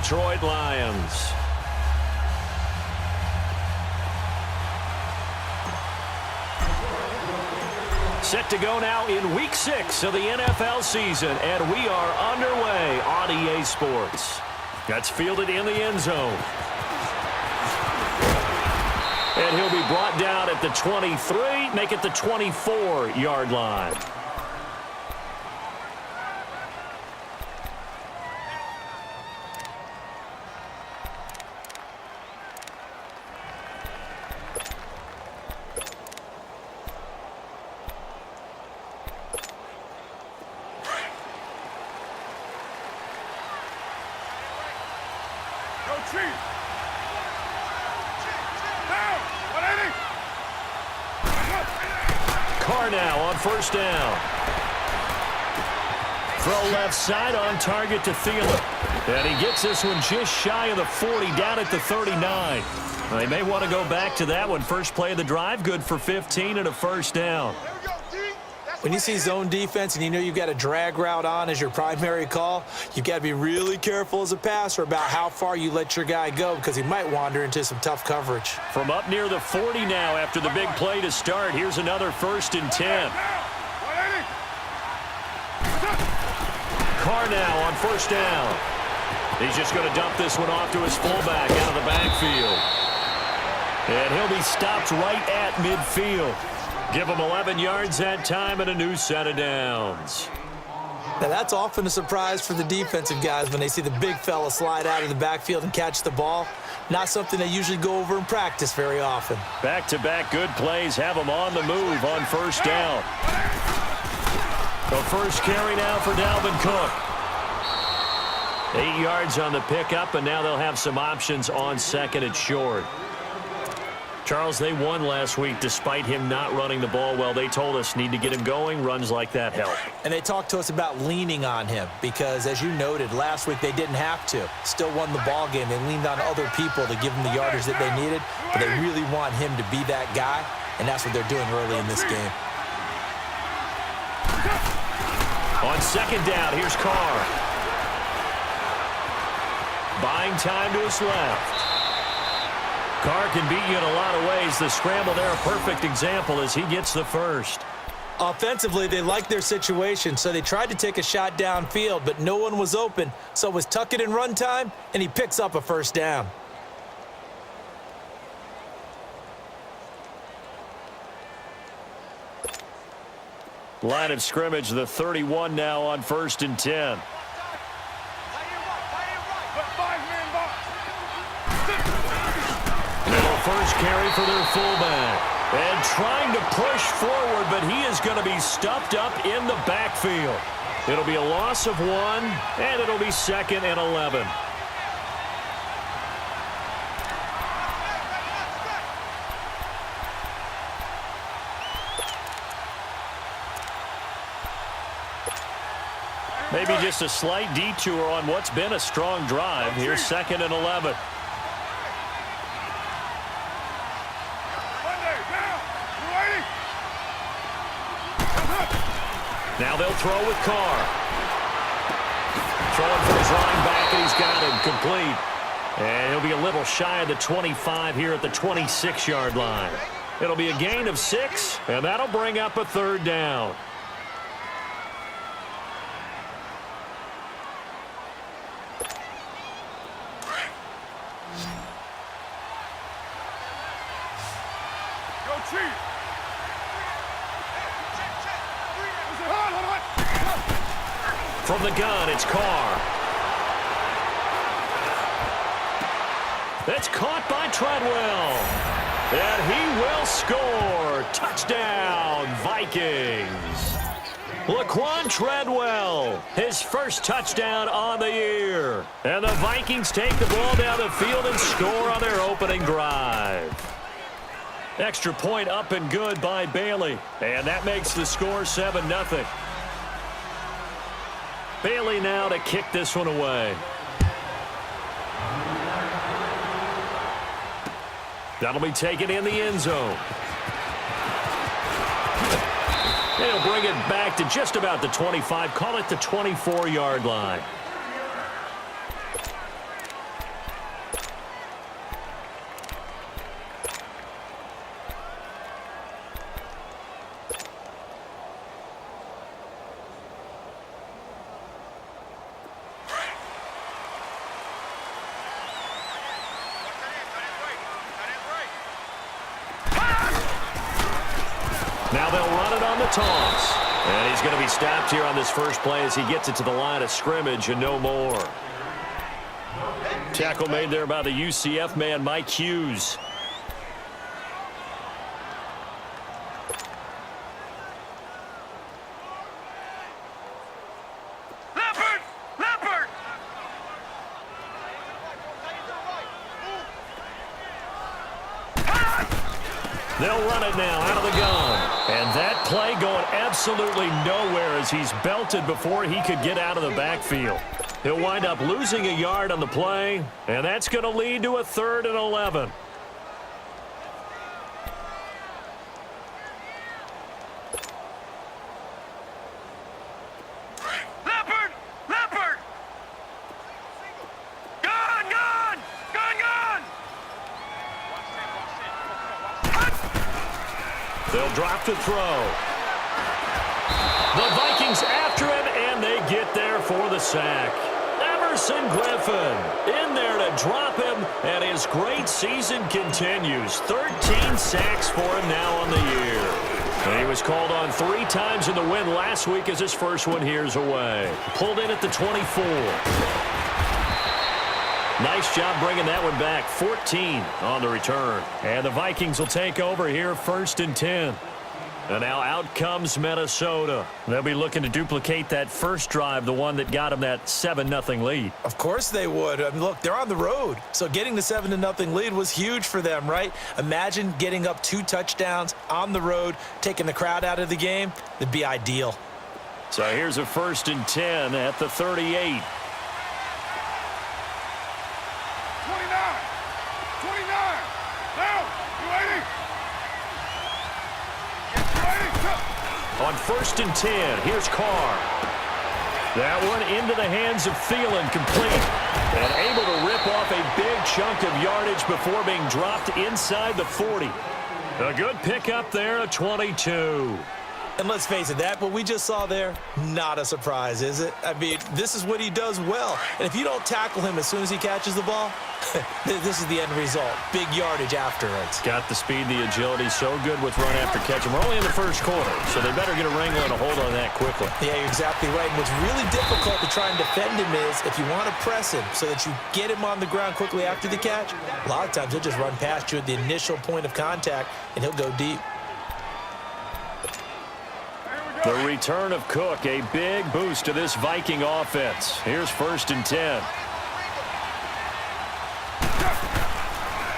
Detroit Lions. Set to go now in Week 6 of the NFL season, and we are underway on EA Sports. That's fielded in the end zone. And he'll be brought down at the 23, make it the 24-yard line. Carr now on first down. Throw left side on target to Thielen. And he gets this one just shy of the 40, down at the 39. They may want to go back to that one. First play of the drive, good for 15 and a first down. When you see zone defense and you know you've got a drag route on as your primary call, you've got to be really careful as a passer about how far you let your guy go because he might wander into some tough coverage. From up near the 40 now after the big play to start, here's another 1st and 10. Carr now on first down. He's just going to dump this one off to his fullback out of the backfield. And he'll be stopped right at midfield. Give him 11 yards that time and a new set of downs. Now that's often a surprise for the defensive guys when they see the big fella slide out of the backfield and catch the ball. Not something they usually go over in practice very often. Back-to-back good plays have him on the move on first down. The first carry now for Dalvin Cook. 8 yards on the pickup, and now they'll have some options on second and short. Charles, they won last week despite him not running the ball well. They told us need to get him going. Runs like that help. And they talked to us about leaning on him because, as you noted, last week they didn't have to. Still won the ball game. They leaned on other people to give them the yardage that they needed, but they really want him to be that guy, and that's what they're doing early in this game. On second down, here's Carr. Buying time to his left. Carr can beat you in a lot of ways. The scramble there, a perfect example as he gets the first. Offensively, they liked their situation, so they tried to take a shot downfield, but no one was open. So it was tuck it in run time, and he picks up a first down. Line of scrimmage, the 31 now on 1st and 10. First carry for their fullback. And trying to push forward, but he is going to be stuffed up in the backfield. It'll be a loss of 1, and it'll be 2nd and 11. Maybe just a slight detour on what's been a strong drive. Here's 2nd and 11. Now they'll throw with Carr. Throwing for his running back, and he's got him complete. And he'll be a little shy of the 25 here at the 26-yard line. It'll be a gain of 6, and that'll bring up a 3rd down. From the gun, it's Carr. That's caught by Treadwell. And he will score. Touchdown, Vikings. Laquan Treadwell, his first touchdown on the year. And the Vikings take the ball down the field and score on their opening drive. Extra point up and good by Bailey. And that makes the score 7-0. Bailey now to kick this one away. That'll be taken in the end zone. They'll bring it back to just about the 25. Call it the 24-yard line. on the toss. And he's going to be stopped here on this first play as he gets it to the line of scrimmage and no more. Tackle made there by the UCF man, Mike Hughes. They'll run it now out of the gun. And that play going absolutely nowhere as he's belted before he could get out of the backfield. He'll wind up losing a yard on the play, and that's going to lead to a 3rd and 11. They'll drop to throw. The Vikings after him, and they get there for the sack. Everson Griffin in there to drop him, and his great season continues. 13 sacks for him now on the year. And he was called on 3 times in the win last week as his first one here's away. Pulled in at the 24. Nice job bringing that one back. 14 on the return. And the Vikings will take over here 1st and 10. And now out comes Minnesota. They'll be looking to duplicate that first drive, the one that got them that 7-0 lead. Of course they would. I mean, look, they're on the road. So getting the 7-0 lead was huge for them, right? Imagine getting up 2 touchdowns on the road, taking the crowd out of the game. That'd be ideal. So here's a 1st and 10 at the 38. 29. Now, you ready? On 1st and 10, here's Carr. That one into the hands of Thielen, complete. And able to rip off a big chunk of yardage before being dropped inside the 40. A good pickup there, a 22. And let's face it, that what we just saw there, not a surprise, is it? I mean, this is what he does well. And if you don't tackle him as soon as he catches the ball, this is the end result. Big yardage afterwards. Got the speed, the agility, so good with run after catch. And we're only in the first quarter, so they better get a wrangle and a hold on that quickly. Yeah, you're exactly right. And what's really difficult to try and defend him is if you want to press him so that you get him on the ground quickly after the catch, a lot of times he'll just run past you at the initial point of contact, and he'll go deep. The return of Cook, a big boost to this Viking offense. Here's 1st and 10.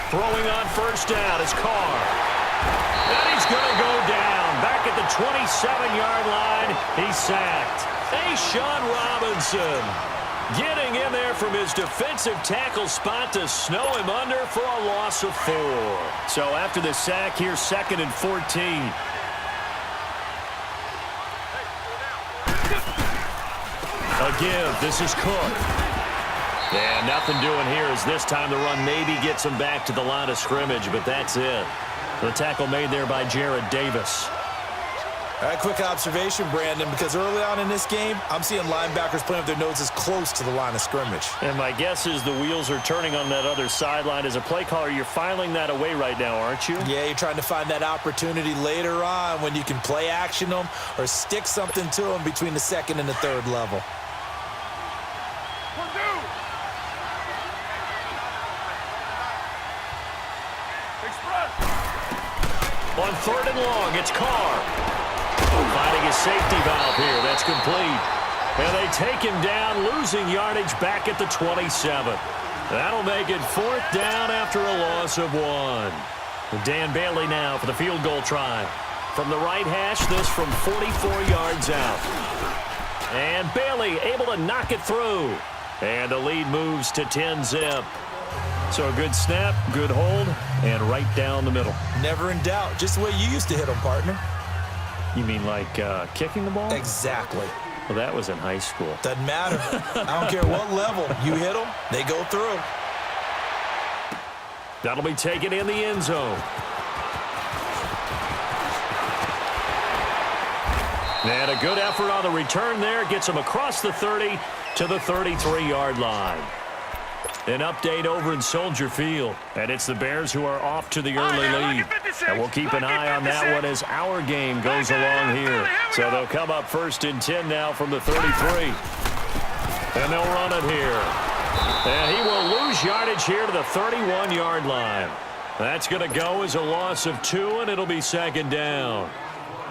Throwing on 1st down is Carr. And he's going to go down. Back at the 27-yard line, he's sacked. Sean Robinson getting in there from his defensive tackle spot to snow him under for a loss of 4. So after the sack, here's 2nd and 14. Again, this is Cook. And nothing doing here as this time the run maybe gets him back to the line of scrimmage, but that's it. The tackle made there by Jared Davis. All right, quick observation, Brandon, because early on in this game, I'm seeing linebackers playing with their noses close to the line of scrimmage. And my guess is the wheels are turning on that other sideline. As a play caller, you're filing that away right now, aren't you? Yeah, you're trying to find that opportunity later on when you can play action them or stick something to them between the 2nd and the 3rd level. On 3rd and long, it's Carr. Finding his safety valve here. That's complete. And they take him down, losing yardage back at the 27. That'll make it 4th down after a loss of 1. Dan Bailey now for the field goal try. From the right hash, this from 44 yards out. And Bailey able to knock it through. And the lead moves to 10-zip. So a good snap, good hold, and right down the middle. Never in doubt. Just the way you used to hit them, partner. You mean like kicking the ball? Exactly. Well, that was in high school. Doesn't matter. I don't care what level. You hit them, they go through. That'll be taken in the end zone. And a good effort on the return there. Gets him across the 30 to the 33-yard line. An update over in Soldier Field. And it's the Bears who are off to the early lead. And we'll keep an eye on that one as our game goes along here. So they'll come up 1st and 10 now from the 33. And they'll run it here. And he will lose yardage here to the 31-yard line. That's going to go as a loss of 2, and it'll be 2nd down.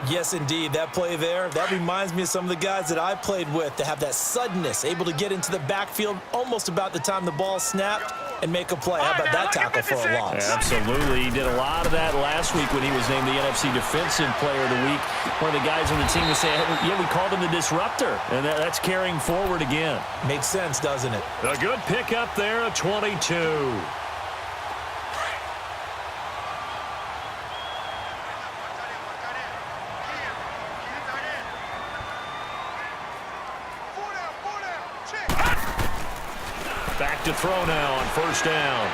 Yes, indeed. That play there, that reminds me of some of the guys that I played with to have that suddenness, able to get into the backfield almost about the time the ball snapped and make a play. How about that tackle for a loss? Absolutely. He did a lot of that last week when he was named the NFC Defensive Player of the Week. One of the guys on the team was saying, yeah, we called him the disruptor, and that's carrying forward again. Makes sense, doesn't it? A good pickup there at 22. Back to throw now on 1st down.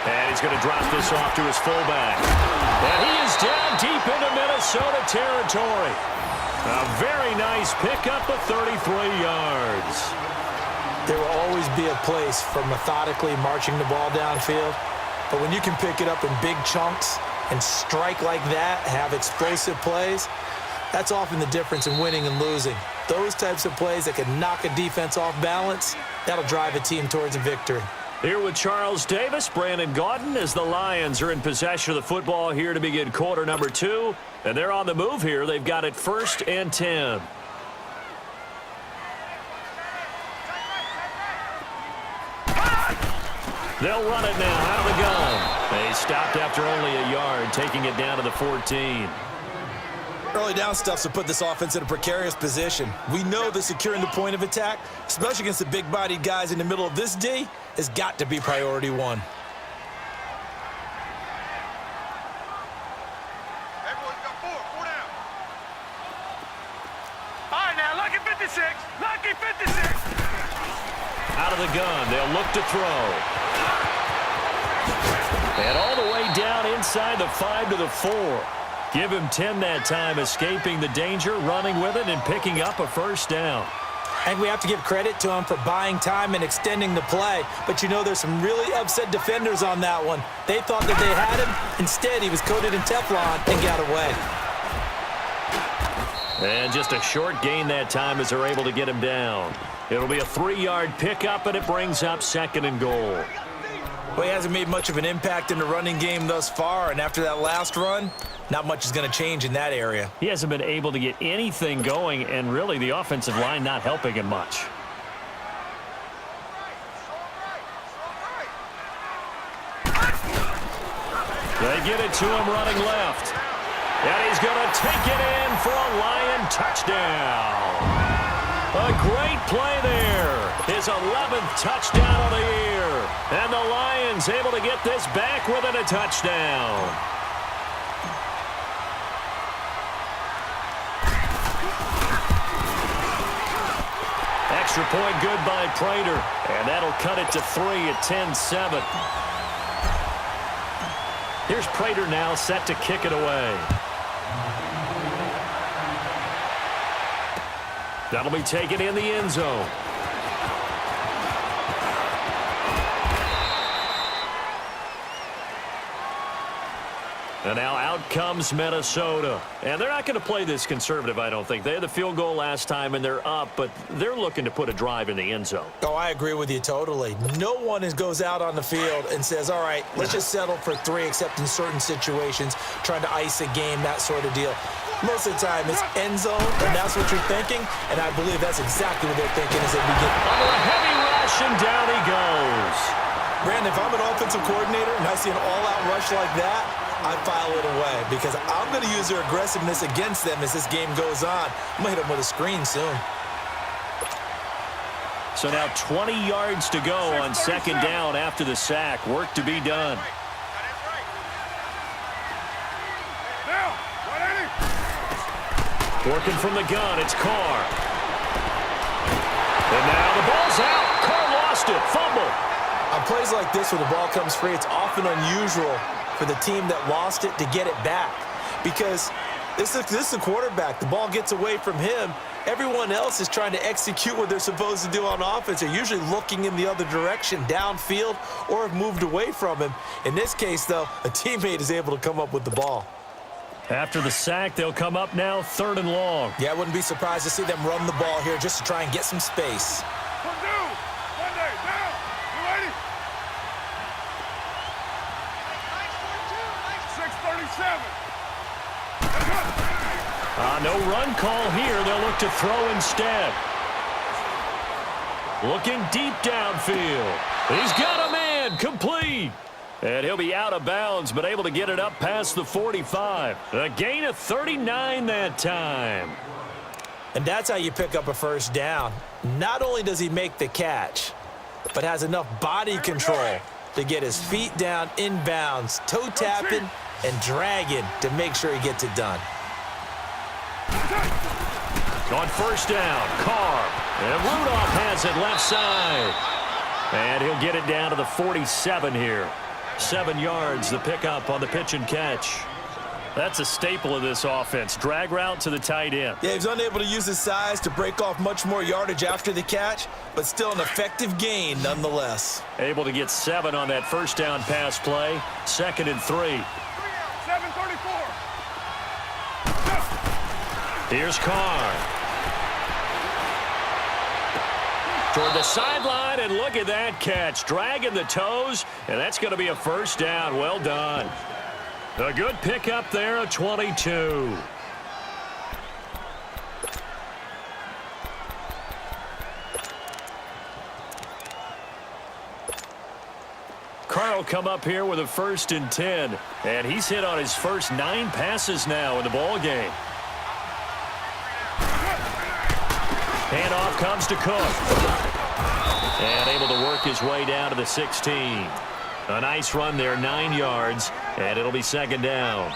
And he's going to drop this off to his fullback. And he is down deep into Minnesota territory. A very nice pickup of 33 yards. There will always be a place for methodically marching the ball downfield. But when you can pick it up in big chunks and strike like that, have explosive plays, that's often the difference in winning and losing. Those types of plays that can knock a defense off balance, that'll drive a team towards a victory. Here with Charles Davis, Brandon Gaudin, as the Lions are in possession of the football here to begin quarter number 2. And they're on the move here. They've got it 1st and 10. They'll run it now out of the gun. They stopped after only a yard, taking it down to the 14. Early down stuffs will put this offense in a precarious position. We know that securing the point of attack, especially against the big-bodied guys in the middle of this D, has got to be priority 1. Everyone's got 4 down. All right, now, lucky 56. Lucky 56. Out of the gun, they'll look to throw. And all the way down inside the 5 to the 4. Give him 10 that time, escaping the danger, running with it, and picking up a 1st down. And we have to give credit to him for buying time and extending the play. But you know, there's some really upset defenders on that one. They thought that they had him. Instead, he was coated in Teflon and got away. And just a short gain that time as they're able to get him down. It'll be a 3-yard pickup, and it brings up 2nd and goal. Well, he hasn't made much of an impact in the running game thus far, and after that last run, not much is going to change in that area. He hasn't been able to get anything going, and really the offensive line not helping him much. They get it to him running left. And he's going to take it in for a Lion touchdown. A great play there. His 11th touchdown of the year. And the Lions able to get this back within a touchdown. Extra point good by Prater. And that'll cut it to 3 at 10-7. Here's Prater now set to kick it away. That'll be taken in the end zone. And now out comes Minnesota. And they're not going to play this conservative, I don't think. They had the field goal last time, and they're up, but they're looking to put a drive in the end zone. Oh, I agree with you totally. No one goes out on the field and says, all right, let's just settle for 3, except in certain situations, trying to ice a game, that sort of deal. Most of the time, it's end zone, and that's what you're thinking, and I believe that's exactly what they're thinking as they begin. Under a heavy rush, and down he goes. Brandon, if I'm an offensive coordinator and I see an all-out rush like that, I file it away because I'm going to use their aggressiveness against them as this game goes on. I'm going to hit them with a screen soon. So now 20 yards to go on 2nd down after the sack. Work to be done. Working from the gun, it's Carr. And now the ball's out. Carr lost it. Fumble. On plays like this where the ball comes free, it's often unusual for the team that lost it to get it back because this is the quarterback. The ball gets away from him, Everyone else is trying to execute what they're supposed to do on offense. They're usually looking in the other direction, downfield, or have moved away from him. In this case, though, a teammate is able to come up with the ball. After the sack, they'll come up now 3rd and long. Yeah, I wouldn't be surprised to see them run the ball here just to try and get some space. No run call here. They'll look to throw instead. Looking deep downfield. He's got a man. Complete. And he'll be out of bounds, but able to get it up past the 45. A gain of 39 that time. And that's how you pick up a first down. Not only does he make the catch, but has enough body control to get his feet down inbounds, toe tapping and dragging to make sure he gets it done. On first down, Carr. And Rudolph has it left side. And he'll get it down to the 47 here. 7 yards, the pickup on the pitch and catch. That's a staple of this offense. Drag route to the tight end. Yeah, he's unable to use his size to break off much more yardage after the catch, but still an effective gain nonetheless. Able to get 7 on that first down pass play. 2nd and 3. 7:34. Here's Carr. Toward the sideline, and look at that catch. Dragging the toes, and that's going to be a first down. Well done. A good pickup there of 22. Carr will come up here with a 1st and 10, and he's hit on his first 9 passes now in the ball game. Handoff comes to Cook. And able to work his way down to the 16. A nice run there, 9 yards, and it'll be 2nd down.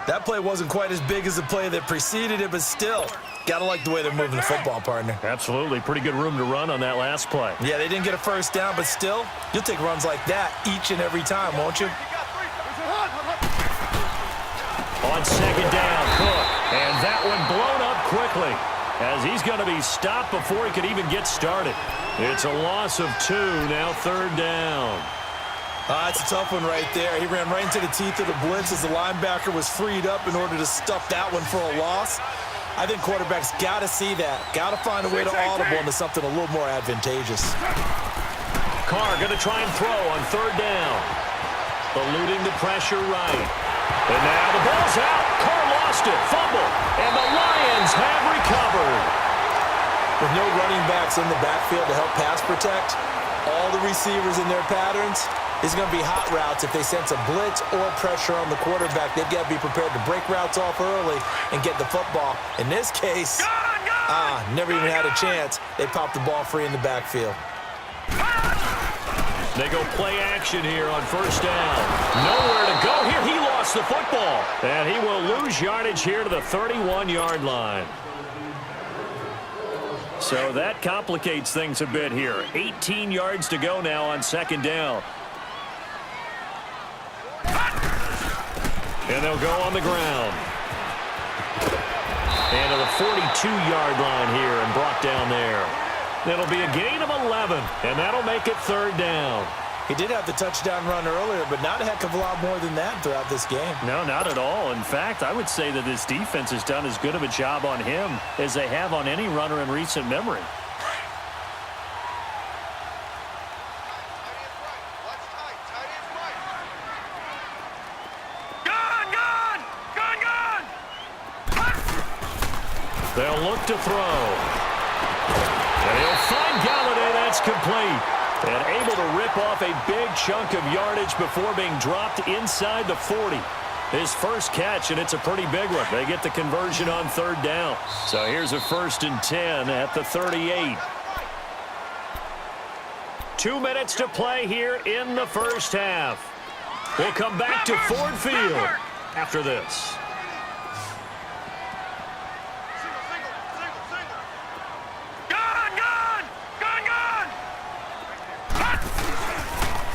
That play wasn't quite as big as the play that preceded it, but still, gotta like the way they're moving the football, partner. Absolutely. Pretty good room to run on that last play. Yeah, they didn't get a first down, but still, you'll take runs like that each and every time, won't you? On 2nd down, Cook. And that one blown up quickly, as he's going to be stopped before he could even get started. It's a loss of 2, now 3rd down. That's a tough one right there. He ran right into the teeth of the blitz as the linebacker was freed up in order to stuff that one for a loss. I think quarterbacks got to see that. Got to find a way to audible into something a little more advantageous. Carr going to try and throw on 3rd down. Eluding the pressure right. And now the ball's out. Carr lost it. Fumble. And the Lions have recovered. With no running backs in the backfield to help pass protect, all the receivers in their patterns is going to be hot routes if they sense a blitz or pressure on the quarterback. They've got to be prepared to break routes off early and get the football. In this case, never even had a chance. They popped the ball free in the backfield. They go play action here on 1st down. Nowhere to go here. He lost the football. And he will lose yardage here to the 31-yard line. So that complicates things a bit here. 18 yards to go now on 2nd down. And they'll go on the ground. And to the 42-yard line here and brought down there. It'll be a gain of 11, and that'll make it 3rd down. He did have the touchdown run earlier, but not a heck of a lot more than that throughout this game. No, not at all. In fact, I would say that this defense has done as good of a job on him as they have on any runner in recent memory. They'll look to throw. And he'll find Galladay. That's complete. And able to rip off a big chunk of yardage before being dropped inside the 40. His first catch, and it's a pretty big one. They get the conversion on 3rd down. So here's a 1st and 10 at the 38. 2 minutes to play here in the first half. We'll come back to Ford Field after this.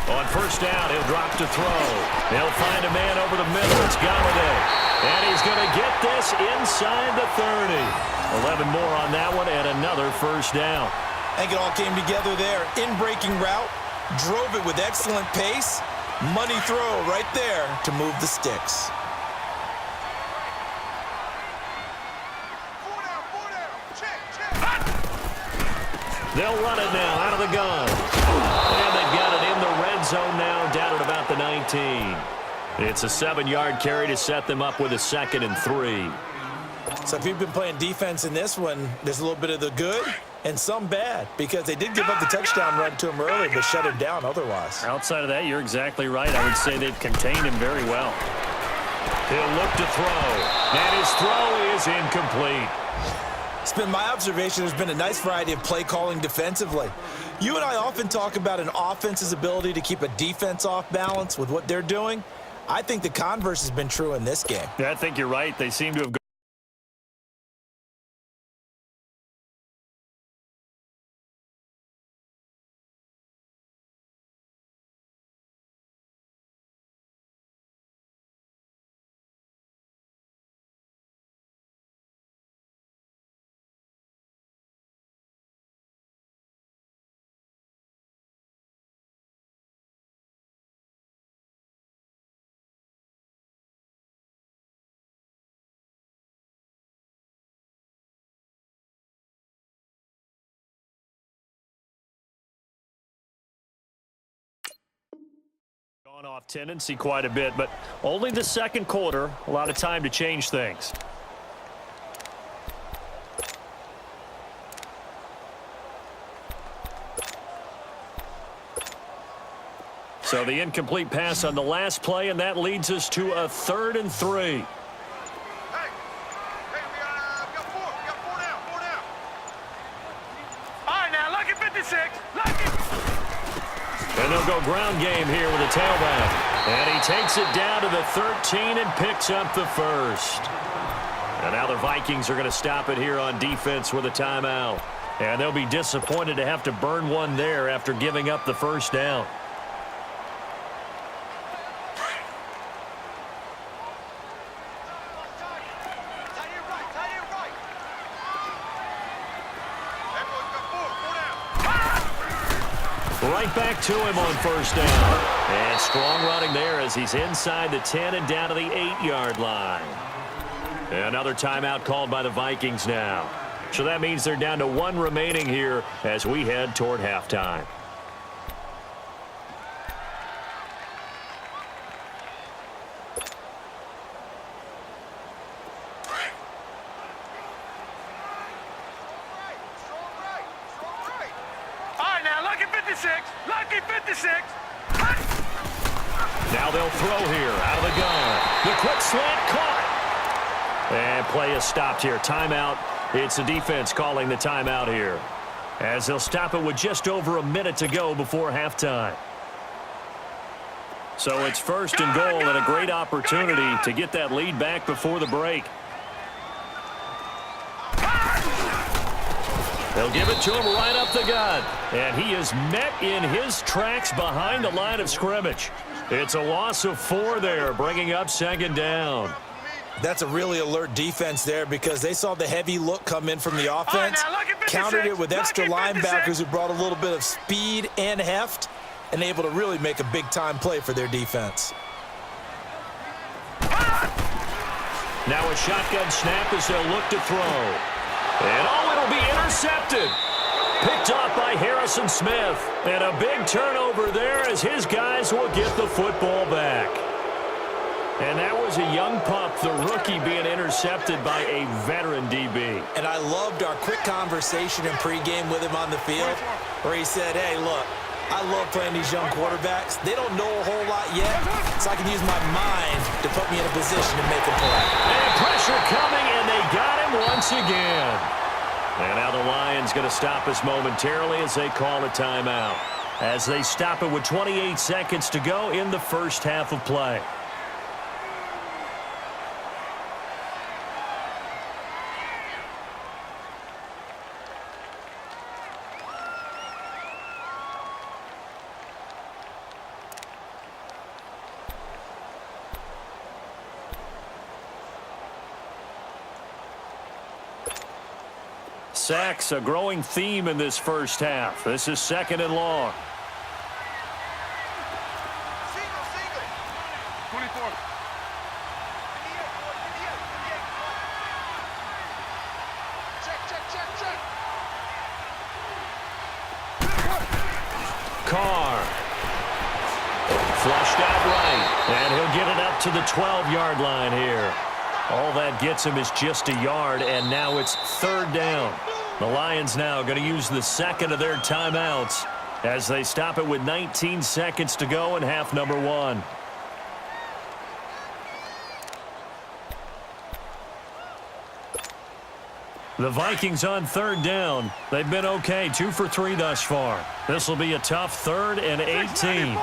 On first down, he'll drop to throw. He'll find a man over the middle. It's Galladay. And he's going to get this inside the 30. 11 more on that one and another first down. I think it all came together there. In-breaking route, drove it with excellent pace. Money throw right there to move the sticks. They'll run it now out of the gun. And they've got it in the red zone now, down at about the 19. It's a 7-yard carry to set them up with a 2nd and 3. So if you've been playing defense in this one, there's a little bit of the good and some bad, because they did give up the touchdown run to him earlier, but shut him down otherwise. Outside of that, you're exactly right. I would say they've contained him very well. He'll look to throw, and his throw is incomplete. It's been my observation there's been a nice variety of play calling defensively. You and I often talk about an offense's ability to keep a defense off balance with what they're doing. I think the converse has been true in this game. Yeah, I think you're right. They seem to have gone off tendency quite a bit, but only the second quarter. A lot of time to change things. So the incomplete pass on the last play, and that leads us to a 3rd and 3. Hey, we got 4. We got 4 down. 4 down. All right, now, lucky 56. Lucky. And they'll go ground game here with a tailback. And he takes it down to the 13 and picks up the first. And now the Vikings are going to stop it here on defense with a timeout. And they'll be disappointed to have to burn one there after giving up the first down. Right back to him on first down. And strong running there as he's inside the 10 and down to the 8-yard line. Another timeout called by the Vikings now. So that means they're down to 1 remaining here as we head toward halftime. Lucky 56. Now they'll throw here out of the gun. The quick slant caught. And play is stopped here. Timeout. It's the defense calling the timeout here, as they'll stop it with just over a minute to go before halftime. So it's 1st and goal and a great opportunity to get that lead back before the break. They'll give it to him right up the gut. And he is met in his tracks behind the line of scrimmage. It's a loss of 4 there, bringing up 2nd down. That's a really alert defense there, because they saw the heavy look come in from the offense, countered it with extra linebackers who brought a little bit of speed and heft, and able to really make a big-time play for their defense. Now a shotgun snap as they'll look to throw. And it'll be intercepted. Picked off by Harrison Smith. And a big turnover there as his guys will get the football back. And that was a young pup, the rookie, being intercepted by a veteran DB. And I loved our quick conversation in pregame with him on the field, where he said, hey, look, I love playing these young quarterbacks. They don't know a whole lot yet, so I can use my mind to put me in a position to make a play. And pressure coming, and they got him once again. And now the Lions going to stop us momentarily as they call a timeout, as they stop it with 28 seconds to go in the first half of play. Sacks, a growing theme in this first half. This is 2nd and long. Single. 24. Check. Carr. Flushed out right. And he'll get it up to the 12-yard line here. All that gets him is just a yard, and now it's 3rd down. The Lions now going to use the second of their timeouts as they stop it with 19 seconds to go in half number 1. The Vikings on 3rd down. They've been okay, 2 for 3 thus far. This will be a tough 3rd and 18.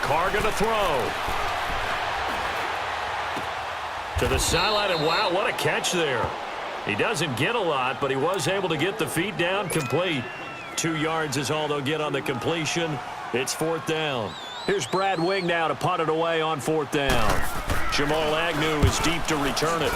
Carr going to throw. To the sideline, and wow, what a catch there. He doesn't get a lot, but he was able to get the feet down complete. 2 yards is all they'll get on the completion. It's 4th down. Here's Brad Wing now to punt it away on 4th down. Jamal Agnew is deep to return it.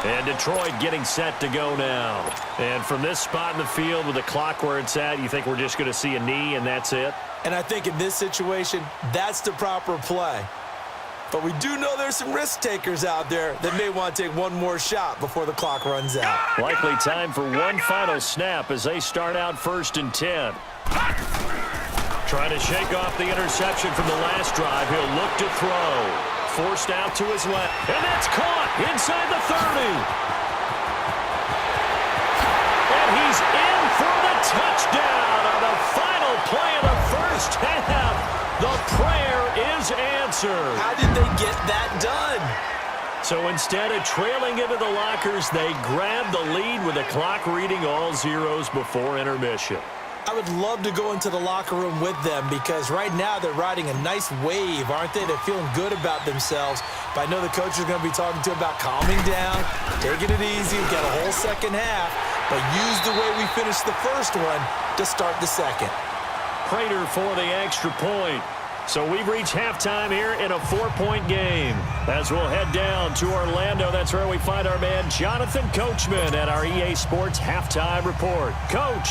And Detroit getting set to go now. And from this spot in the field with the clock where it's at, you think we're just going to see a knee and that's it? And I think in this situation, that's the proper play. But we do know there's some risk takers out there that may want to take one more shot before the clock runs out. Likely time for one final snap as they start out 1st and 10. Trying to shake off the interception from the last drive. He'll look to throw. Forced out to his left. And that's caught inside the 30. And he's in for the touchdown on the final play of the first half. The prayer is answered. How did they get that done? So instead of trailing into the lockers, they grabbed the lead with the clock reading all zeros before intermission. I would love to go into the locker room with them because right now they're riding a nice wave, aren't they? They're feeling good about themselves. But I know the coach is going to be talking to them about calming down, taking it easy. We've got a whole second half, but use the way we finished the first one to start the second. Prater for the extra point. So we've reached halftime here in a 4-point game. As we'll head down to Orlando, that's where we find our man Jonathan Coachman at our EA Sports Halftime Report. Coach.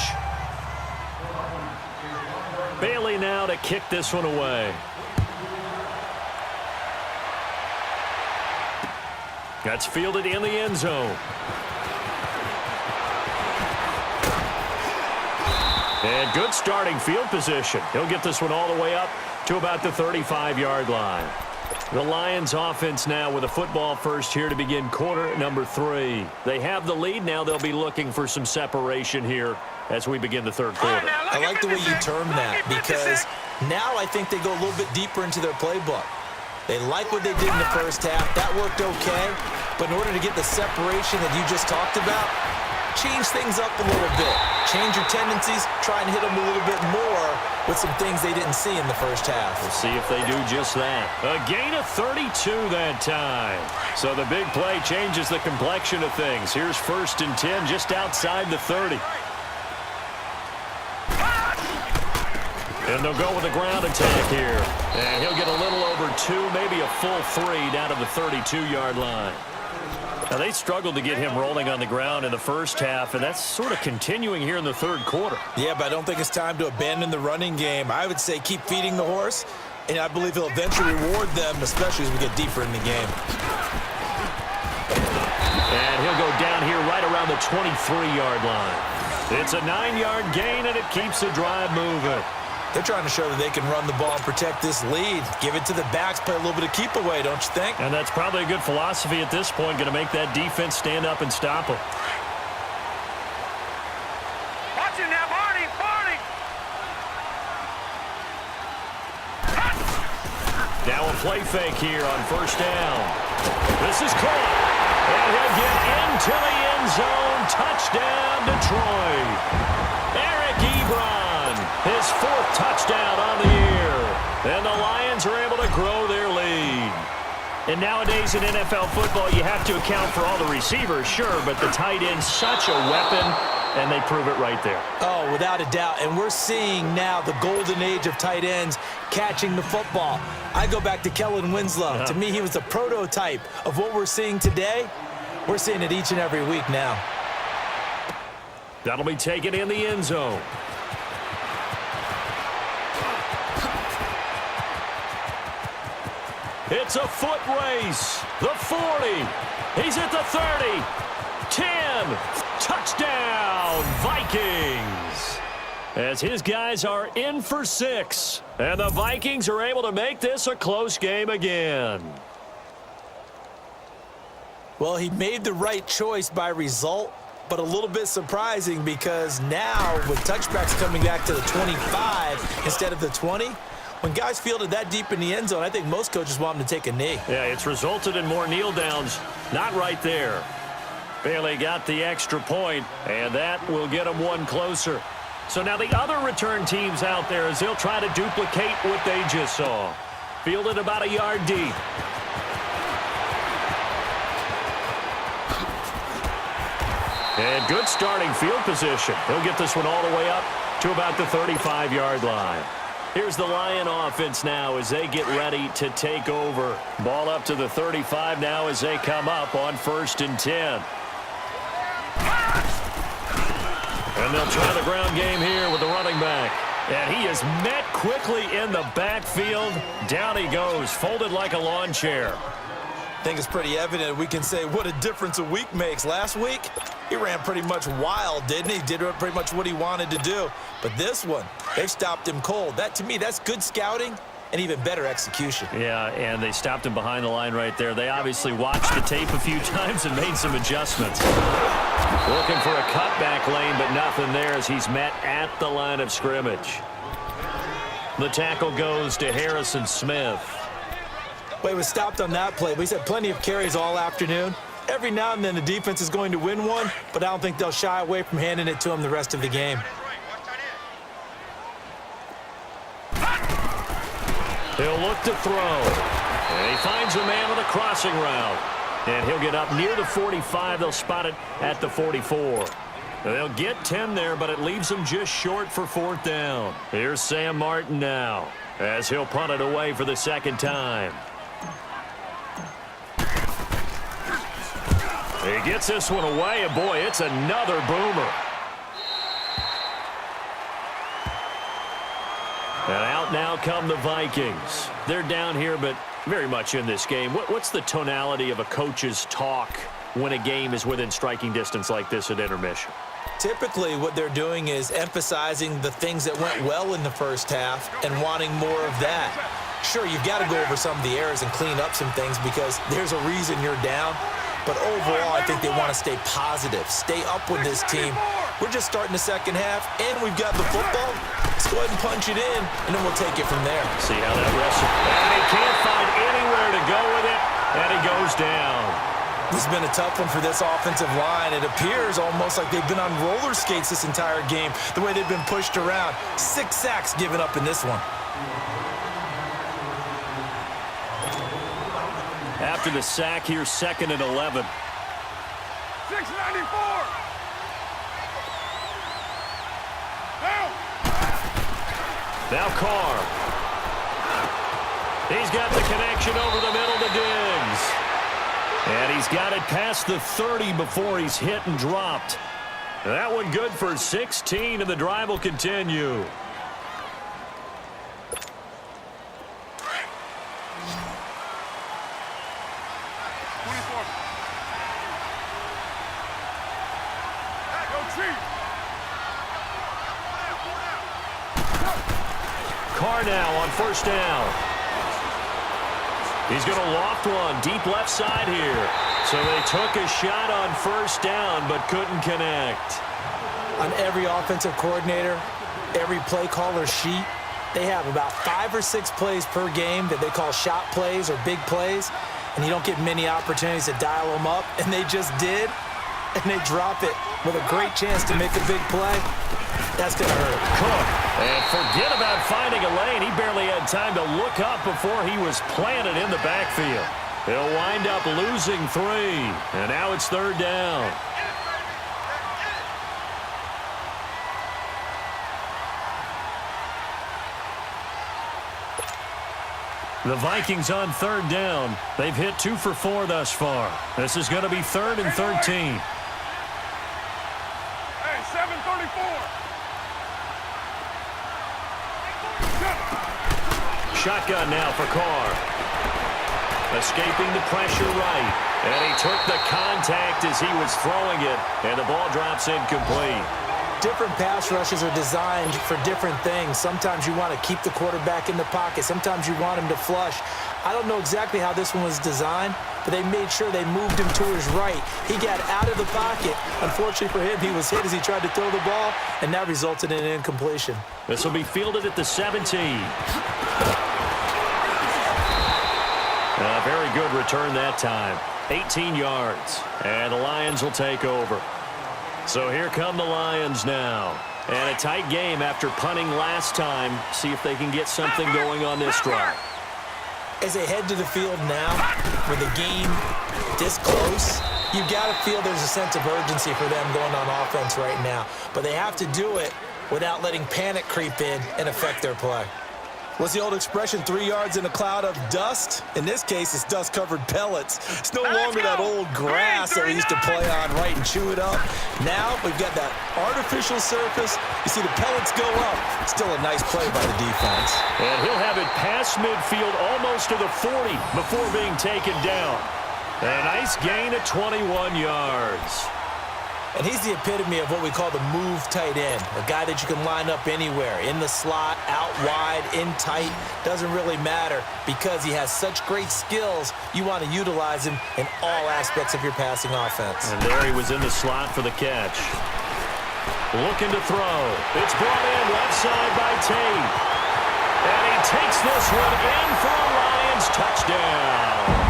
Bailey now to kick this one away. That's fielded in the end zone. And good starting field position. He'll get this one all the way up to about the 35-yard line. The Lions offense now with a football first here to begin quarter number 3. They have the lead. Now they'll be looking for some separation here as we begin the third quarter. I like the way you term that because now I think they go a little bit deeper into their playbook. They like what they did in the first half. That worked okay. But in order to get the separation that you just talked about, change things up a little bit. Change your tendencies. Try and hit them a little bit more with some things they didn't see in the first half. We'll see if they do just that. A gain of 32 that time. So the big play changes the complexion of things. Here's 1st and 10 just outside the 30. And they'll go with a ground attack here. And he'll get a little over 2, maybe a full 3 down to the 32-yard line. Now, they struggled to get him rolling on the ground in the first half, and that's sort of continuing here in the third quarter. Yeah, but I don't think it's time to abandon the running game. I would say keep feeding the horse, and I believe he'll eventually reward them, especially as we get deeper in the game. And he'll go down here right around the 23-yard line. It's a 9-yard gain, and it keeps the drive moving. They're trying to show that they can run the ball and protect this lead. Give it to the backs, play a little bit of keep away, don't you think? And that's probably a good philosophy at this point, going to make that defense stand up and stop them. Watch it now, Barney! Now a play fake here on 1st down. This is caught. And he'll get into the end zone. Touchdown, Detroit. Eric Ebron, his 4th touchdown on the year. And the Lions are able to grow their lead. And nowadays in NFL football, you have to account for all the receivers, sure, but the tight end's such a weapon, and they prove it right there. Oh, without a doubt. And we're seeing now the golden age of tight ends catching the football. I go back to Kellen Winslow. To me, he was the prototype of what we're seeing today. We're seeing it each and every week now. That'll be taken in the end zone. It's a foot race. The 40. He's at the 30. 10. Touchdown, Vikings. As his guys are in for 6. And the Vikings are able to make this a close game again. Well, he made the right choice by result, but a little bit surprising because now with touchbacks coming back to the 25 instead of the 20, when guys fielded that deep in the end zone, I think most coaches want them to take a knee. Yeah, it's resulted in more kneel downs. Not right there. Bailey got the extra point, and that will get them one closer. So now the other return teams out there as they'll try to duplicate what they just saw. Fielded about a yard deep. And good starting field position. He'll get this one all the way up to about the 35-yard line. Here's the Lion offense now as they get ready to take over. Ball up to the 35 now as they come up on 1st and 10. And they'll try the ground game here with the running back. And he is met quickly in the backfield. Down he goes, folded like a lawn chair. I think it's pretty evident we can say what a difference a week makes. Last week, he ran pretty much wild, didn't he? Did pretty much what he wanted to do. But this one, they've stopped him cold. That, to me, that's good scouting and even better execution. Yeah, and they stopped him behind the line right there. They obviously watched the tape a few times and made some adjustments. Looking for a cutback lane, but nothing there as he's met at the line of scrimmage. The tackle goes to Harrison Smith. Well, he was stopped on that play, but he's had plenty of carries all afternoon. Every now and then the defense is going to win one, but I don't think they'll shy away from handing it to him the rest of the game. He'll look to throw. And he finds a man on the crossing route. And he'll get up near the 45. They'll spot it at the 44. They'll get 10 there, but it leaves them just short for 4th down. Here's Sam Martin now as he'll punt it away for the 2nd time. He gets this one away, and boy, it's another boomer. And out now come the Vikings. They're down here, but very much in this game. What's the tonality of a coach's talk when a game is within striking distance like this at intermission? Typically, what they're doing is emphasizing the things that went well in the first half and wanting more of that. Sure, you've got to go over some of the errors and clean up some things because there's a reason you're down. But overall, I think they want to stay positive, stay up with this team. We're just starting the second half, and we've got the football. Let's go ahead and punch it in, and then we'll take it from there. See how that wrestle. And he can't find anywhere to go with it, and he goes down. This has been a tough one for this offensive line. It appears almost like they've been on roller skates this entire game, the way they've been pushed around. 6 sacks given up in this one. After the sack, here's 2nd and 11. 694. Now Carr. He's got the connection over the middle to Diggs. And he's got it past the 30 before he's hit and dropped. That one good for 16, and the drive will continue. Carr now on 1st down. He's going to loft one deep left side here. So they took a shot on 1st down but couldn't connect. On every offensive coordinator, every play caller sheet, they have about 5 or 6 plays per game that they call shot plays or big plays, and you don't get many opportunities to dial them up, and they just did, and they drop it with a great chance to make a big play. That's going to hurt. Cook. And forget about finding a lane. He barely had time to look up before he was planted in the backfield. He'll wind up losing 3. And now it's 3rd down. The Vikings on 3rd down. They've hit 2 for 4 thus far. This is going to be 3rd and 13. Hey, 7:34. Shotgun now for Carr. Escaping the pressure right. And he took the contact as he was throwing it. And the ball drops incomplete. Different pass rushes are designed for different things. Sometimes you want to keep the quarterback in the pocket. Sometimes you want him to flush. I don't know exactly how this one was designed, but they made sure they moved him to his right. He got out of the pocket. Unfortunately for him, he was hit as he tried to throw the ball, and that resulted in an incompletion. This will be fielded at the 17. A very good return that time. 18 yards. And the Lions will take over. So here come the Lions now. And a tight game after punting last time. See if they can get something going on this drive. As they head to the field now, with the game this close, you've got to feel there's a sense of urgency for them going on offense right now. But they have to do it without letting panic creep in and affect their play. What's the old expression, 3 yards in a cloud of dust? In this case, it's dust-covered pellets. It's no longer that old grass that we used to play on, right, and chew it up. Now we've got that artificial surface. You see the pellets go up. Still a nice play by the defense. And he'll have it past midfield almost to the 40 before being taken down. A nice gain of 21 yards. And he's the epitome of what we call the move tight end, a guy that you can line up anywhere, in the slot, out wide, in tight, doesn't really matter because he has such great skills. You want to utilize him in all aspects of your passing offense. And there he was in the slot for the catch. Looking to throw. It's brought in left side by Tate. And he takes this one in for a Lions touchdown.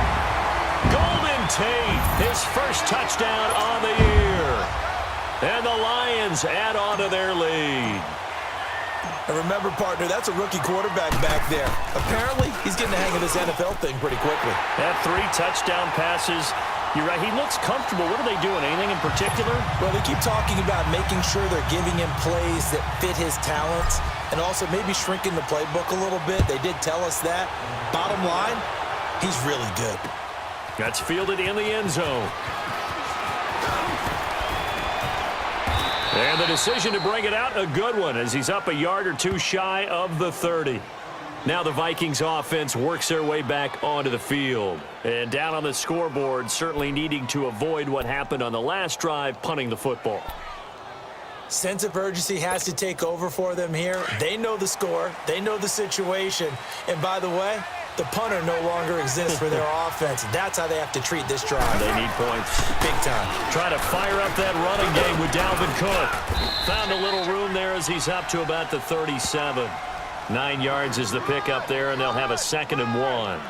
Tate, his first touchdown on the year. And the Lions add on to their lead. And remember, partner, that's a rookie quarterback back there. Apparently, he's getting the hang of this NFL thing pretty quickly. That 3 touchdown passes. You're right, he looks comfortable. What are they doing? Anything in particular? Well, they keep talking about making sure they're giving him plays that fit his talents and also maybe shrinking the playbook a little bit. They did tell us that. Bottom line, he's really good. That's fielded in the end zone. And the decision to bring it out, a good one, as he's up a yard or 2 shy of the 30. Now the Vikings offense works their way back onto the field. And down on the scoreboard, certainly needing to avoid what happened on the last drive, punting the football. Sense of urgency has to take over for them here. They know the score. They know the situation. And by the way, the punter no longer exists for their offense. That's how they have to treat this drive. They need points. Big time. Try to fire up that running game with Dalvin Cook. Found a little room there as he's up to about the 37. 9 yards is the pick up there, and they'll have a 2nd and 1.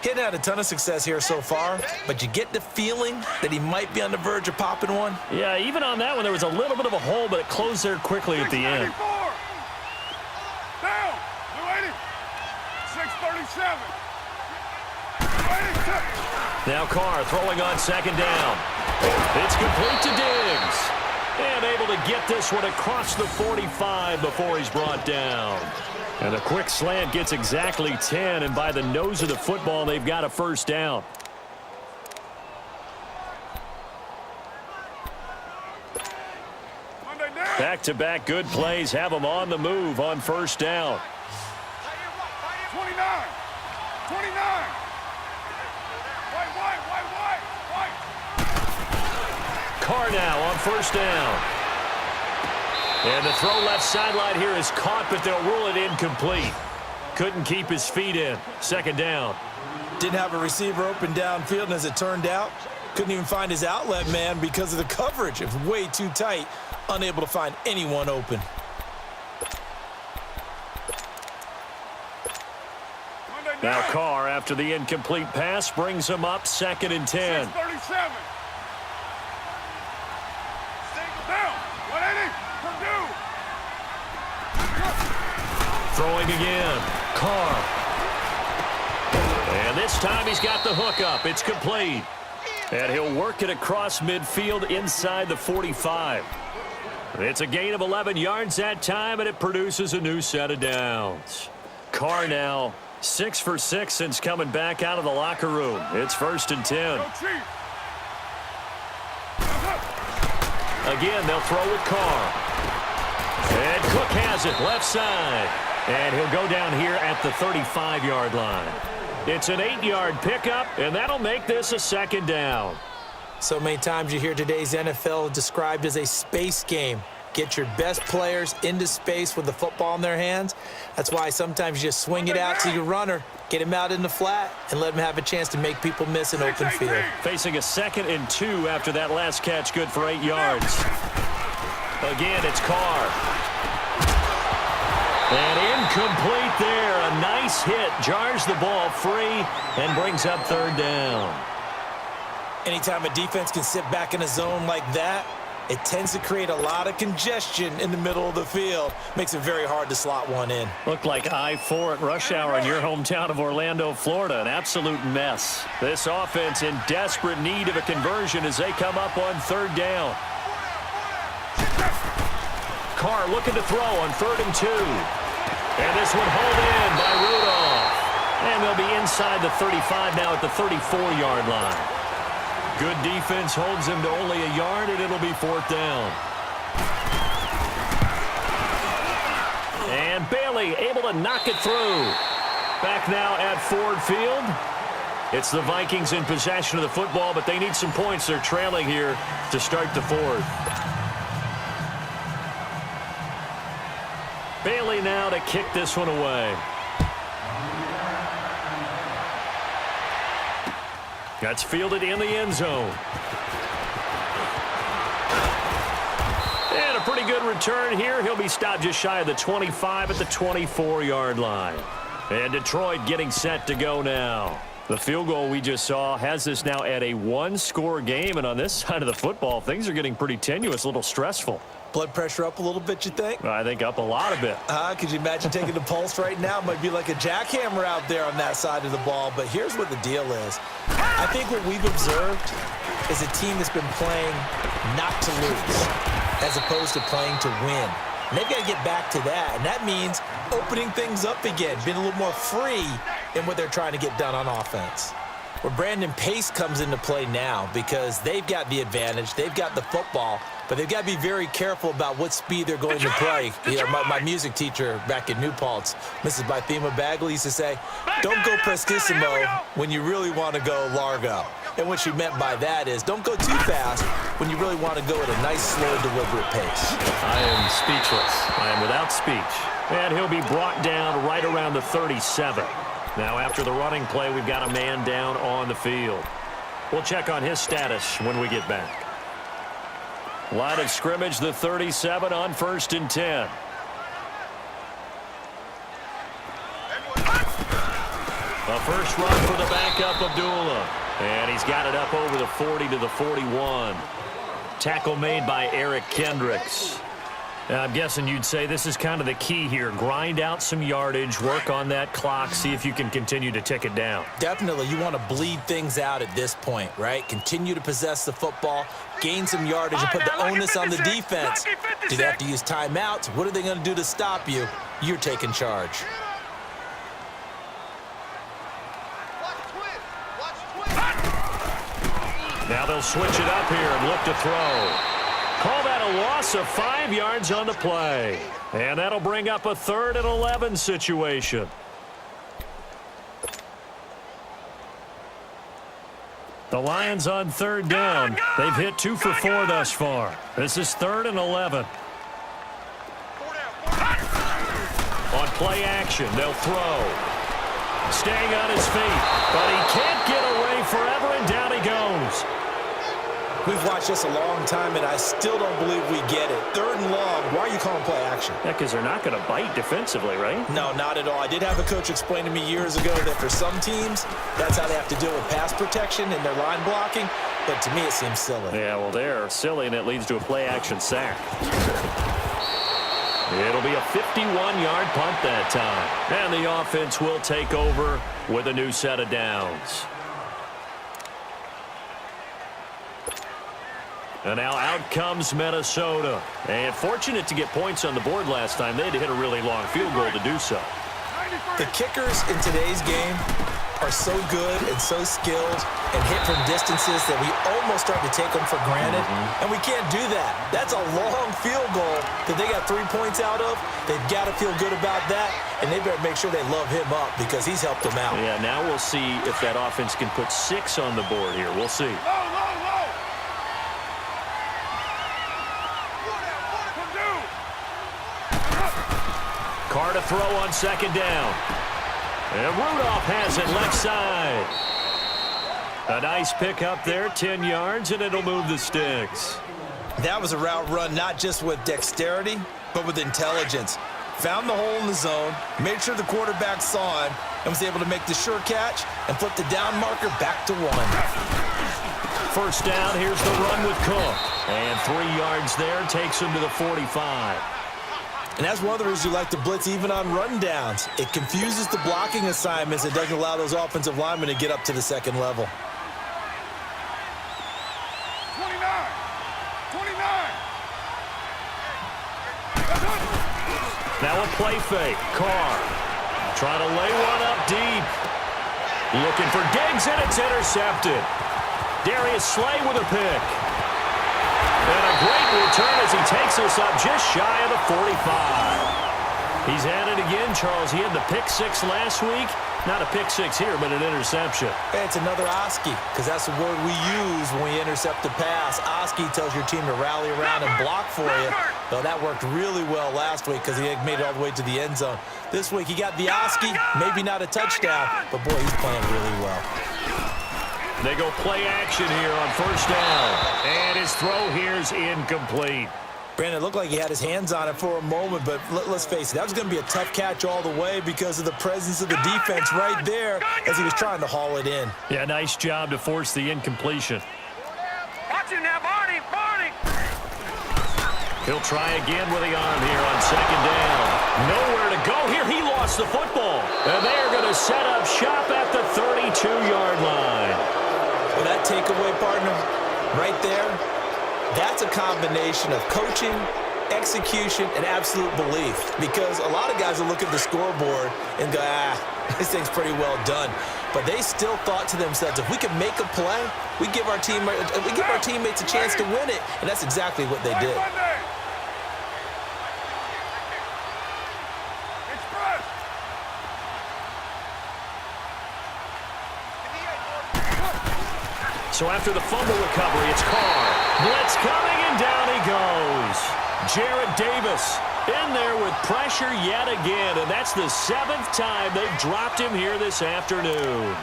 He hadn't had a ton of success here so far, but you get the feeling that he might be on the verge of popping one. Yeah, even on that one, there was a little bit of a hole, but it closed there quickly at the end. Down. 280. 637. 282. Now Carr throwing on 2nd down. It's complete to Diggs. And able to get this one across the 45 before he's brought down. And a quick slant gets exactly 10, and by the nose of the football, they've got a 1st down. Back-to-back good plays have them on the move on 1st down. 29. 29. White. Carr now on 1st down. And the throw left sideline here is caught, but they'll rule it incomplete. Couldn't keep his feet in. 2nd down. Didn't have a receiver open downfield, and as it turned out, couldn't even find his outlet man because of the coverage. It was way too tight, unable to find anyone open. Now Carr, after the incomplete pass, brings him up 2nd and 10. 37. Down. 180. Throwing again. Carr. And This time he's got the hook up. It's complete. And he'll work it across midfield inside the 45. It's a gain of 11 yards that time, and it produces a new set of downs. Carr now 6 for 6 since coming back out of the locker room. It's 1st and 10. Again, they'll throw with Carr. And Cook has it left side. And he'll go down here at the 35-yard line. It's an 8-yard pickup, and that'll make this a 2nd down. So many times you hear today's NFL described as a space game. Get your best players into space with the football in their hands. That's why sometimes you just swing it out to your runner, get him out in the flat, and let him have a chance to make people miss an open field. Facing a 2nd and 2 after that last catch, good for 8 yards. Again, it's Carr. And incomplete there. A nice hit. Jars the ball free and brings up 3rd down. Anytime a defense can sit back in a zone like that, it tends to create a lot of congestion in the middle of the field. Makes it very hard to slot one in. Looked like I-4 at rush hour in your hometown of Orlando, Florida. An absolute mess. This offense in desperate need of a conversion as they come up on 3rd down. Carr looking to throw on 3rd and 2. And this one hauled in by Rudolph. And they'll be inside the 35 now at the 34-yard line. Good defense holds him to only a yard, and it'll be 4th down. And Bailey able to knock it through. Back now at Ford Field. It's the Vikings in possession of the football, but they need some points. They're trailing here to start the 4th. Bailey now to kick this one away. That's fielded in the end zone. And a pretty good return here. He'll be stopped just shy of the 25 at the 24-yard line. And Detroit getting set to go now. The field goal we just saw has this now at a 1-score game. And on this side of the football, things are getting pretty tenuous, a little stressful. Blood pressure up a little bit, you think? I think up a lot of it. Could you imagine taking the pulse right now? It might be like a jackhammer out there on that side of the ball. But here's what the deal is. I think what we've observed is a team that's been playing not to lose as opposed to playing to win. And they've got to get back to that. And that means opening things up again, being a little more free in what they're trying to get done on offense. Where Brandon Pace comes into play now because they've got the advantage. They've got the football. But they've got to be very careful about what speed they're going to play. You know, my music teacher back in New Paltz, Mrs. Bythema Bagley, used to say, don't go prestissimo when you really want to go largo. And what she meant by that is don't go too fast when you really want to go at a nice, slow, deliberate pace. I am speechless. I am without speech. And he'll be brought down right around the 37. Now, after the running play, we've got a man down on the field. We'll check on his status when we get back. Line of scrimmage, the 37 on 1st and 10. A first run for the backup, Abdullah. And he's got it up over the 40 to the 41. Tackle made by Eric Kendricks. Now, I'm guessing you'd say this is kind of the key here. Grind out some yardage, work on that clock, see if you can continue to tick it down. Definitely. You want to bleed things out at this point, right? Continue to possess the football, gain some yardage, and put the onus on the defense. Do they have to use timeouts? What are they going to do to stop you? You're taking charge. Now they'll switch it up here and look to throw. Call that a loss of 5 yards on the play. And that'll bring up a 3rd and 11 situation. The Lions on 3rd down. They've hit 2 for 4 thus far. This is 3rd and 11. On play action, they'll throw. Staying on his feet, but he can't get away forever, and down he goes. We've watched this a long time, and I still don't believe we get it. 3rd and long. Why are you calling play action? Yeah, because they're not going to bite defensively, right? No, not at all. I did have a coach explain to me years ago that for some teams, that's how they have to deal with pass protection and their line blocking. But to me, it seems silly. Yeah, well, they're silly, and it leads to a play action sack. It'll be a 51-yard punt that time. And the offense will take over with a new set of downs. And now out comes Minnesota. And fortunate to get points on the board last time. They had to hit a really long field goal to do so. The kickers in today's game are so good and so skilled and hit from distances that we almost start to take them for granted. And we can't do that. That's a long field goal that they got 3 points out of. They've got to feel good about that, and they better make sure they love him up because he's helped them out. Yeah, now we'll see if that offense can put 6 on the board here. We'll see. Carr to throw on second down. And Rudolph has it left side. A nice pick up there, 10 yards, and it'll move the sticks. That was a route run not just with dexterity, but with intelligence. Found the hole in the zone, made sure the quarterback saw him, and was able to make the sure catch and flip the down marker back to 1. First down, here's the run with Cook. And 3 yards there, takes him to the 45. And that's one of the reasons you like to blitz even on run downs. It confuses the blocking assignments. It doesn't allow those offensive linemen to get up to the second level. 29. Now a play fake. Carr trying to lay one up deep. Looking for Diggs, and it's intercepted. Darius Slay with a pick. And a great return as he takes us up just shy of the 45. He's at it again, Charles. He had the pick 6 last week. Not a pick 6 here, but an interception. Hey, it's another Oski, because that's the word we use when we intercept the pass. Oski tells your team to rally around and block for you. Well, that worked really well last week because he made it all the way to the end zone. This week he got the Oski, maybe not a touchdown, but boy, he's playing really well. They go play action here on first down. And his throw here's incomplete. Brandon, it looked like he had his hands on it for a moment, but let's face it, that was going to be a tough catch all the way because of the presence of the defense right there as he was trying to haul it in. Yeah, nice job to force the incompletion. Watch him now, Barney. He'll try again with the arm here on second down. Nowhere to go here. He lost the football. And they are going to set up shop at the 32-yard line. Well, that takeaway, partner, right there, that's a combination of coaching, execution, and absolute belief. Because a lot of guys will look at the scoreboard and go, this thing's pretty well done. But they still thought to themselves, if we can make a play, we give our teammates a chance to win it. And that's exactly what they did. So after the fumble recovery, it's Carr. Blitz coming, and down he goes. Jarrett Davis in there with pressure yet again, and that's the 7th time they've dropped him here this afternoon.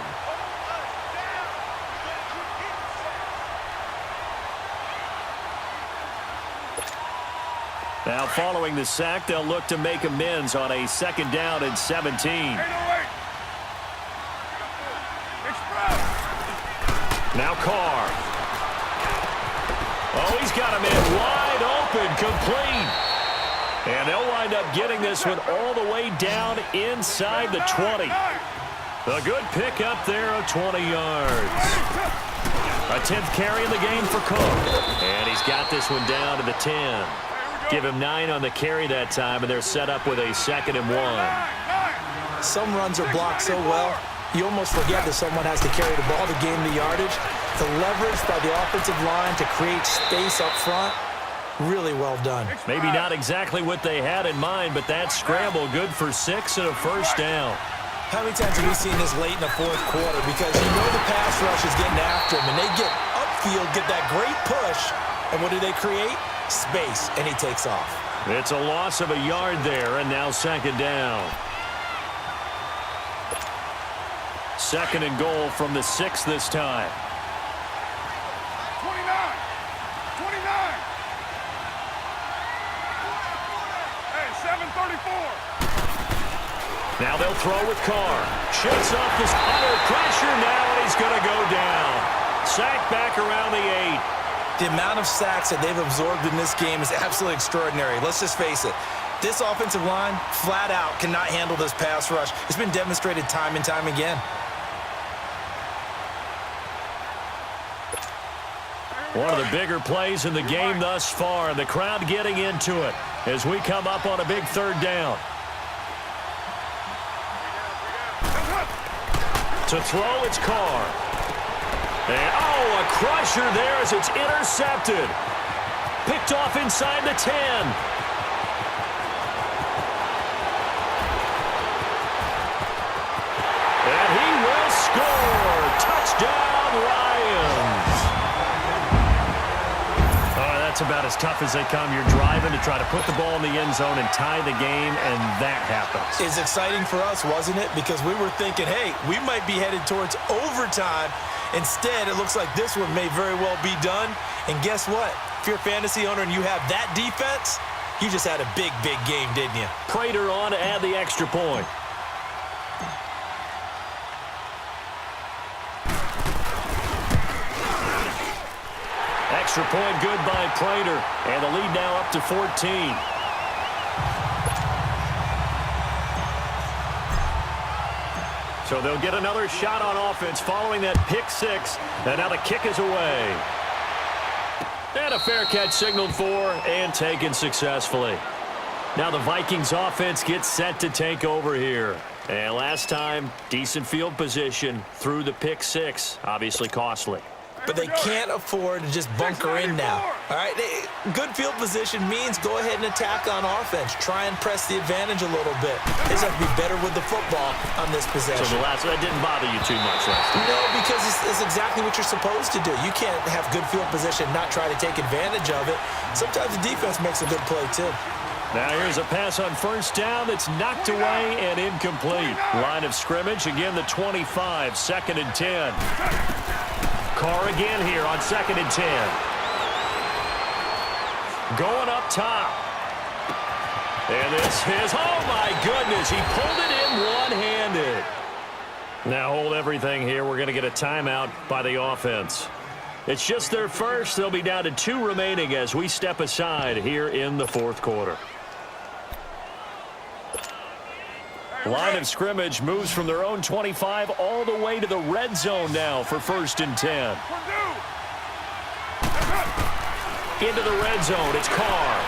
Now following the sack, they'll look to make amends on a second down and 17. Now Carr. Oh, he's got him in wide open, complete. And they'll wind up getting this one all the way down inside the 20. A good pick up there of 20 yards. A 10th carry in the game for Cook. And he's got this one down to the 10. Give him 9 on the carry that time, and they're set up with a 2nd and 1. Some runs are blocked so well, you almost forget that someone has to carry the ball to gain the yardage. The leverage by the offensive line to create space up front, really well done. Maybe not exactly what they had in mind, but that scramble good for 6 and a first down. How many times have we seen this late in the fourth quarter? Because you know the pass rush is getting after him, and they get upfield, get that great push, and what do they create? Space, and he takes off. It's a loss of a yard there, and now 2nd down. 2nd and goal from the 6 this time. 29. Hey, 7:34. Now they'll throw with Carr. Shakes off this under pressure now, and he's going to go down. Sack back around the 8. The amount of sacks that they've absorbed in this game is absolutely extraordinary. Let's just face it. This offensive line, flat out, cannot handle this pass rush. It's been demonstrated time and time again. One of the bigger plays in the game thus far, and the crowd getting into it as we come up on a big third down. To throw, it's Carr. And, oh, a crusher there as it's intercepted. Picked off inside the 10. And he will score. Touchdown, Lions. Oh, that's about as tough as they come. You're driving to try to put the ball in the end zone and tie the game, and that happens. It's exciting for us, wasn't it? Because we were thinking, hey, we might be headed towards overtime. Instead, it looks like this one may very well be done. And guess what? If you're a fantasy owner and you have that defense, you just had a big, big game, didn't you? Prater on to add the extra point. Extra point good by Prater. And the lead now up to 14. So they'll get another shot on offense following that pick six. And now the kick is away. And a fair catch signaled for and taken successfully. Now the Vikings offense gets set to take over here. And last time, decent field position through the pick six. Obviously costly. But they can't afford to just bunker in now. All right, good field position means go ahead and attack on offense. Try and press the advantage a little bit. They just have to be better with the football on this possession. So that didn't bother you too much last time? No, because it's exactly what you're supposed to do. You can't have good field position, not try to take advantage of it. Sometimes the defense makes a good play, too. Now here's a pass on first down that's knocked away and incomplete. Line of scrimmage, again the 25, 2nd and 10. Carr again here on 2nd and 10. Going up top. And this is, oh my goodness, he pulled it in one-handed. Now hold everything here. We're going to get a timeout by the offense. It's just their first. They'll be down to 2 remaining as we step aside here in the 4th quarter. Line of scrimmage moves from their own 25 all the way to the red zone now for 1st and 10. Into the red zone, it's Carr.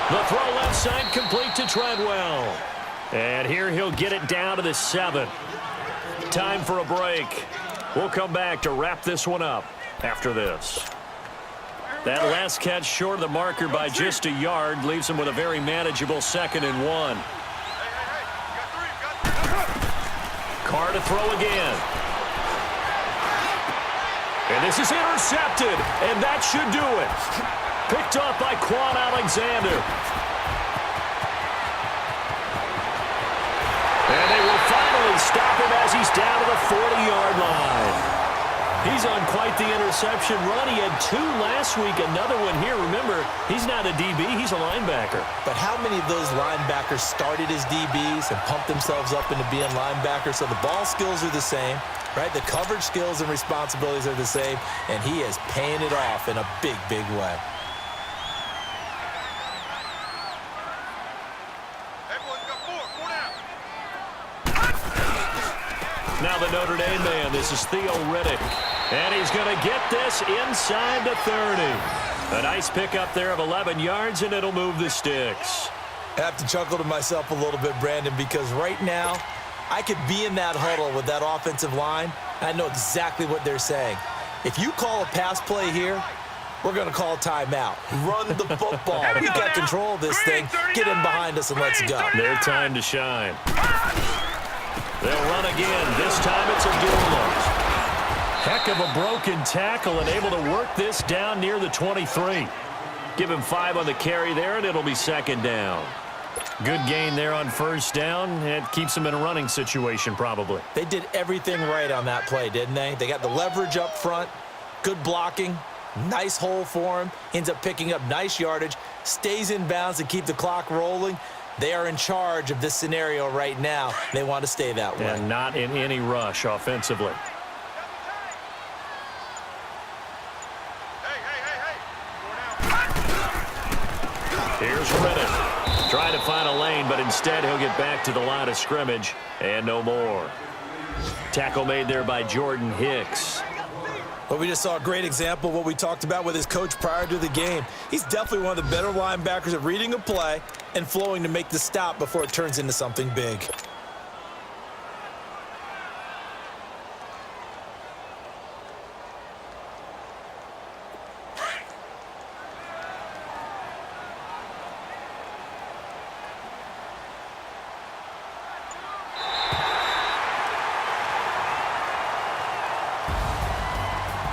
The throw left side complete to Treadwell. And here he'll get it down to the 7. Time for a break. We'll come back to wrap this one up after this. That last catch short of the marker by just a yard leaves him with a very manageable 2nd and 1. Carr to throw again. And this is intercepted, and that should do it. Picked off by Quan Alexander. And they will finally stop him as he's down to the 40-yard line. He's on quite the interception run. He had 2 last week, another one here. Remember, he's not a DB, he's a linebacker. But how many of those linebackers started as DBs and pumped themselves up into being linebackers? So the ball skills are the same, right? The coverage skills and responsibilities are the same, and he is paying it off in a big, big way. Now the Notre Dame man, this is Theo Riddick. And he's going to get this inside the 30. A nice pickup there of 11 yards, and it'll move the sticks. I have to chuckle to myself a little bit, Brandon, because right now I could be in that huddle with that offensive line. I know exactly what they're saying. If you call a pass play here, we're going to call timeout. Run the football. We got control of this thing. Get in behind us and let's go. Their time to shine. They'll run again. This time it's Abdullah. Heck of a broken tackle and able to work this down near the 23. Give him 5 on the carry there, and it'll be 2nd down. Good gain there on first down. It keeps them in a running situation probably. They did everything right on that play, didn't they? They got the leverage up front, good blocking, nice hole for him, ends up picking up nice yardage, stays in bounds to keep the clock rolling. They are in charge of this scenario right now. They want to stay that way. And not in any rush offensively. Here's gain, but instead he'll get back to the line of scrimmage and no more. Tackle made there by Jordan Hicks. Well, we just saw a great example of what we talked about with his coach prior to the game. He's definitely one of the better linebackers at reading a play and flowing to make the stop before it turns into something big.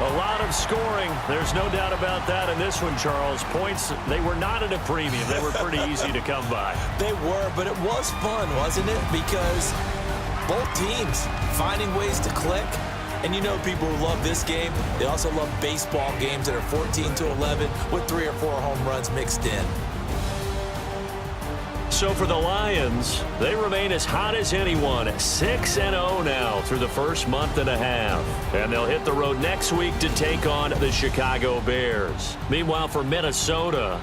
A lot of scoring. There's no doubt about that in this one, Charles. Points, they were not at a premium. They were pretty easy to come by. They were, but it was fun, wasn't it? Because both teams finding ways to click. And you know people who love this game, they also love baseball games that are 14-11 with 3 or 4 home runs mixed in. So for the Lions, they remain as hot as anyone, 6-0 now through the first month and a half. And they'll hit the road next week to take on the Chicago Bears. Meanwhile, for Minnesota,